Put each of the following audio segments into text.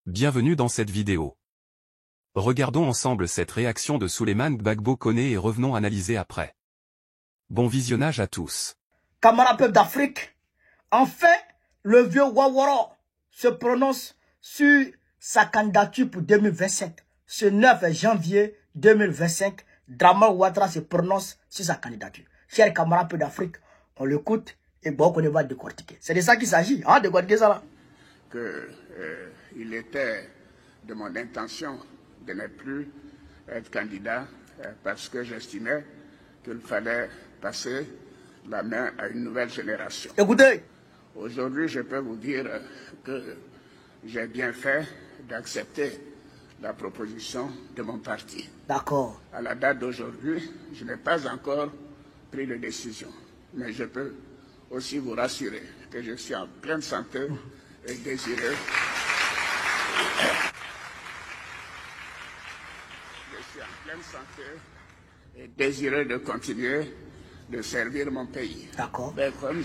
Bienvenue dans cette vidéo. Regardons ensemble cette réaction de Souleymane Gbagbo Koné et revenons analyser après. Bon visionnage à tous. Camarades peuple d'Afrique, enfin, le vieux Waworo se prononce sur sa candidature pour 2027. Ce 9 janvier 2025, Dramane Ouattara se prononce sur sa candidature. Chers camarades peuple d'Afrique, on l'écoute et bon, on va décortiquer. C'est de ça qu'il s'agit, hein, décortiquer ça là. Il était de mon intention de ne plus être candidat parce que j'estimais qu'il fallait passer la main à une nouvelle génération. Écoutez. Aujourd'hui, je peux vous dire que j'ai bien fait d'accepter la proposition de mon parti. D'accord. À la date d'aujourd'hui, je n'ai pas encore pris de décision, mais je peux aussi vous rassurer que je suis en pleine santé et désireux. Je suis en pleine santé et désireux de continuer de servir mon pays. D'accord. Mais comme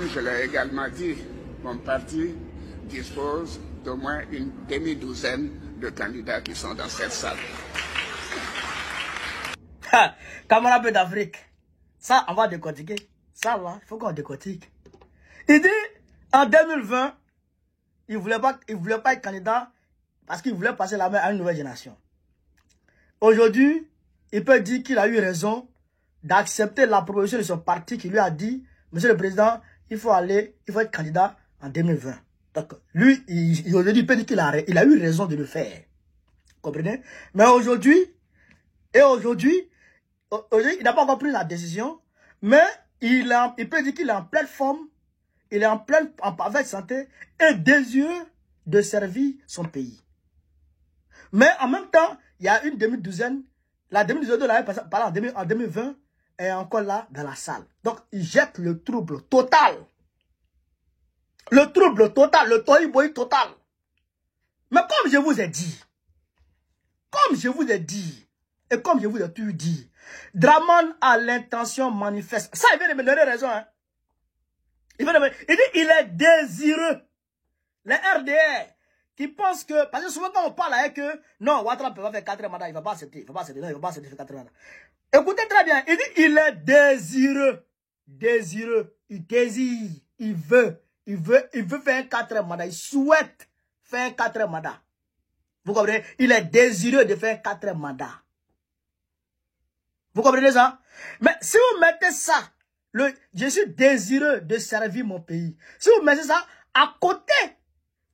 je l'ai également dit, mon parti dispose d'au moins une demi-douzaine de candidats qui sont dans cette salle. Camarades d'Afrique, ça on va décortiquer. Ça là, il faut qu'on décortique. Il dit en 2020, il voulait pas être candidat parce qu'il voulait passer la main à une nouvelle génération. Aujourd'hui, il peut dire qu'il a eu raison d'accepter la proposition de son parti qui lui a dit, Monsieur le Président, il faut être candidat en 2020. Donc, lui, aujourd'hui, il peut dire qu'il a eu raison de le faire. Comprenez? Mais aujourd'hui, il n'a pas encore pris la décision, mais il peut dire qu'il est en pleine forme, il est en parfaite santé et désireux de servir son pays. Mais en même temps, il y a une demi-douzaine, la demi-douzaine de l'année passée, en 2020, est encore là dans la salle. Donc, il jette le trouble total. Le trouble total, le toy-boy total. Mais comme je vous ai dit, et comme je vous ai tout dit, Dramane a l'intention manifeste. Ça, il vient de me donner raison. Hein. Il dit il est désireux. Les RDR qui pensent que, parce que souvent quand on parle avec eux, non, Ouattara peut pas faire 4 mandats, il ne va pas accepter, non, il ne va pas accepter 4 mandats. Écoutez très bien, il dit il est désireux. Il désire, il veut faire 4 mandats, il souhaite faire 4 mandats. Vous comprenez? Il est désireux de faire 4 mandats. Vous comprenez ça? Mais si vous mettez ça, je suis désireux de servir mon pays. Si vous mettez ça à côté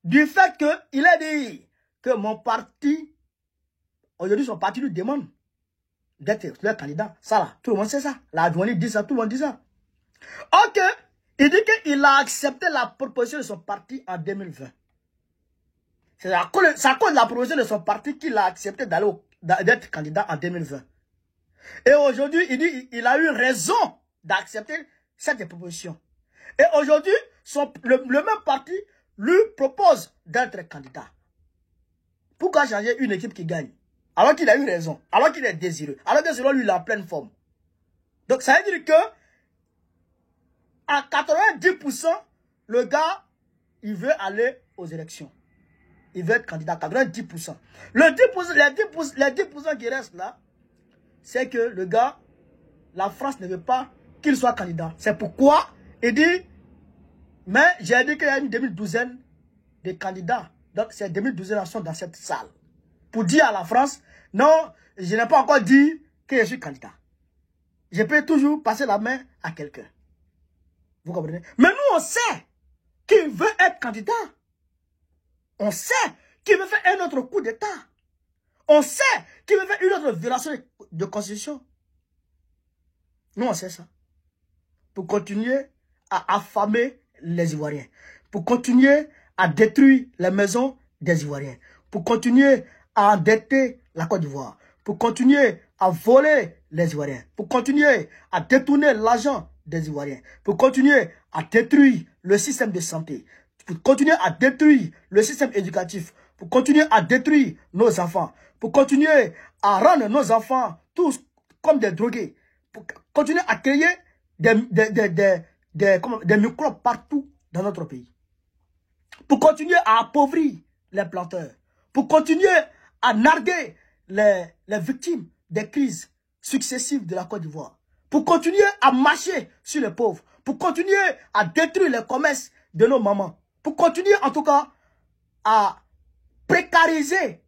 du fait qu'il a dit que mon parti, aujourd'hui son parti lui demande d'être leur candidat. Ça là, tout le monde sait ça. La douane dit ça, tout le monde dit ça. Ok, il dit qu'il a accepté la proposition de son parti en 2020. C'est à cause de la proposition de son parti qu'il a accepté d'être candidat en 2020. Et aujourd'hui, il dit qu'il a eu raison d'accepter cette proposition. Et aujourd'hui, le même parti lui propose d'être candidat. Pourquoi changer une équipe qui gagne? Alors qu'il a eu raison, alors qu'il est désireux, alors que selon lui, il est en pleine forme. Donc ça veut dire que à 90%, le gars, il veut aller aux élections. Il veut être candidat, 90%. Les 10% qui restent là, c'est que le gars, la France ne veut pas qu'il soit candidat. C'est pourquoi il dit, mais j'ai dit qu'il y a une demi-douzaine de candidats. Donc ces demi-douzaines sont dans cette salle. Pour dire à la France, non, je n'ai pas encore dit que je suis candidat. Je peux toujours passer la main à quelqu'un. Vous comprenez? Mais nous, on sait qu'il veut être candidat. On sait qu'il veut faire un autre coup d'État. On sait qu'il veut faire une autre violation de constitution. Nous, on sait ça. Pour continuer à affamer les Ivoiriens. Pour continuer à détruire les maisons des Ivoiriens. Pour continuer à endetter la Côte d'Ivoire. Pour continuer à voler les Ivoiriens. Pour continuer à détourner l'argent des Ivoiriens. Pour continuer à détruire le système de santé. Pour continuer à détruire le système éducatif. Pour continuer à détruire nos enfants. Pour continuer à rendre nos enfants tous comme des drogués. Pour continuer à créer des microbes partout dans notre pays. Pour continuer à appauvrir les planteurs. Pour continuer à narguer les victimes des crises successives de la Côte d'Ivoire. Pour continuer à marcher sur les pauvres. Pour continuer à détruire les commerces de nos mamans. Pour continuer en tout cas à précariser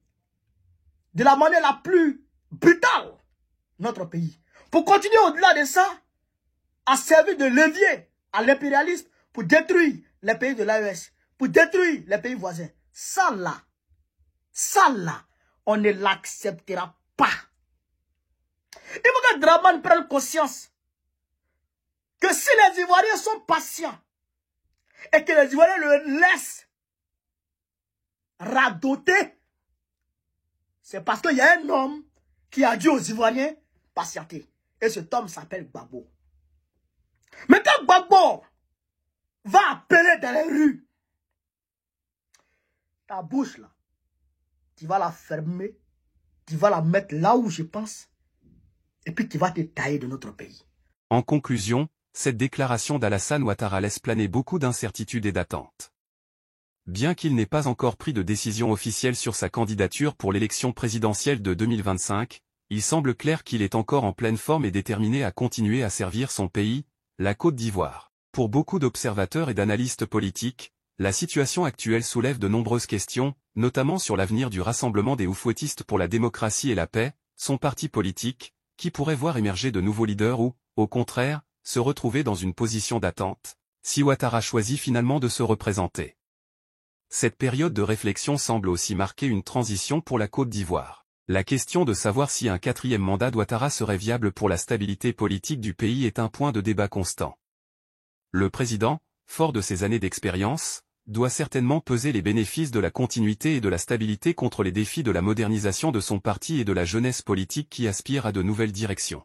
de la manière la plus brutale notre pays. Pour continuer au-delà de ça, à servir de levier à l'impérialisme pour détruire les pays de l'AES, pour détruire les pays voisins. Ça là, on ne l'acceptera pas. Il faut que Dramane prenne conscience que si les Ivoiriens sont patients et que les Ivoiriens le laissent radoter, c'est parce qu'il y a un homme qui a dit aux Ivoiriens patienter. Et cet homme s'appelle Gbagbo. Mais quand Gbagbo va appeler dans les rues, ta bouche là, tu vas la fermer, tu vas la mettre là où je pense, et puis tu vas te tailler de notre pays. En conclusion, cette déclaration d'Alassane Ouattara laisse planer beaucoup d'incertitudes et d'attentes. Bien qu'il n'ait pas encore pris de décision officielle sur sa candidature pour l'élection présidentielle de 2025, il semble clair qu'il est encore en pleine forme et déterminé à continuer à servir son pays, la Côte d'Ivoire. Pour beaucoup d'observateurs et d'analystes politiques, la situation actuelle soulève de nombreuses questions, notamment sur l'avenir du Rassemblement des Oufouettistes pour la démocratie et la paix, son parti politique, qui pourrait voir émerger de nouveaux leaders ou, au contraire, se retrouver dans une position d'attente, si Ouattara choisit finalement de se représenter. Cette période de réflexion semble aussi marquer une transition pour la Côte d'Ivoire. La question de savoir si un 4e mandat d'Ouattara serait viable pour la stabilité politique du pays est un point de débat constant. Le président, fort de ses années d'expérience, doit certainement peser les bénéfices de la continuité et de la stabilité contre les défis de la modernisation de son parti et de la jeunesse politique qui aspire à de nouvelles directions.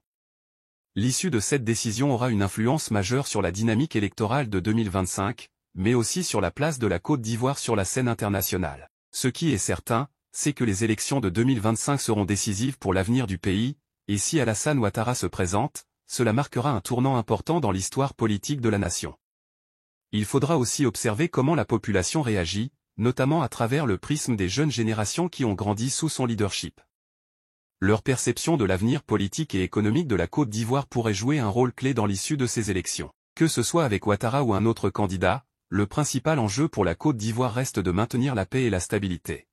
L'issue de cette décision aura une influence majeure sur la dynamique électorale de 2025, mais aussi sur la place de la Côte d'Ivoire sur la scène internationale. Ce qui est certain, c'est que les élections de 2025 seront décisives pour l'avenir du pays, et si Alassane Ouattara se présente, cela marquera un tournant important dans l'histoire politique de la nation. Il faudra aussi observer comment la population réagit, notamment à travers le prisme des jeunes générations qui ont grandi sous son leadership. Leur perception de l'avenir politique et économique de la Côte d'Ivoire pourrait jouer un rôle clé dans l'issue de ces élections. Que ce soit avec Ouattara ou un autre candidat, le principal enjeu pour la Côte d'Ivoire reste de maintenir la paix et la stabilité.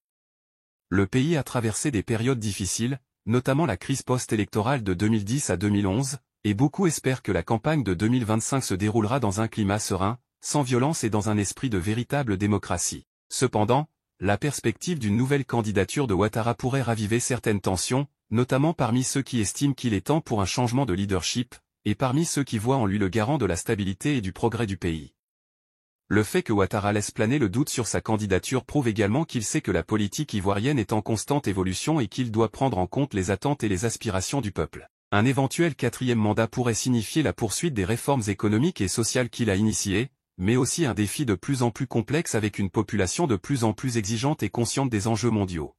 Le pays a traversé des périodes difficiles, notamment la crise post-électorale de 2010 à 2011, et beaucoup espèrent que la campagne de 2025 se déroulera dans un climat serein, sans violence et dans un esprit de véritable démocratie. Cependant, la perspective d'une nouvelle candidature de Ouattara pourrait raviver certaines tensions, notamment parmi ceux qui estiment qu'il est temps pour un changement de leadership, et parmi ceux qui voient en lui le garant de la stabilité et du progrès du pays. Le fait que Ouattara laisse planer le doute sur sa candidature prouve également qu'il sait que la politique ivoirienne est en constante évolution et qu'il doit prendre en compte les attentes et les aspirations du peuple. Un éventuel 4e mandat pourrait signifier la poursuite des réformes économiques et sociales qu'il a initiées, mais aussi un défi de plus en plus complexe avec une population de plus en plus exigeante et consciente des enjeux mondiaux.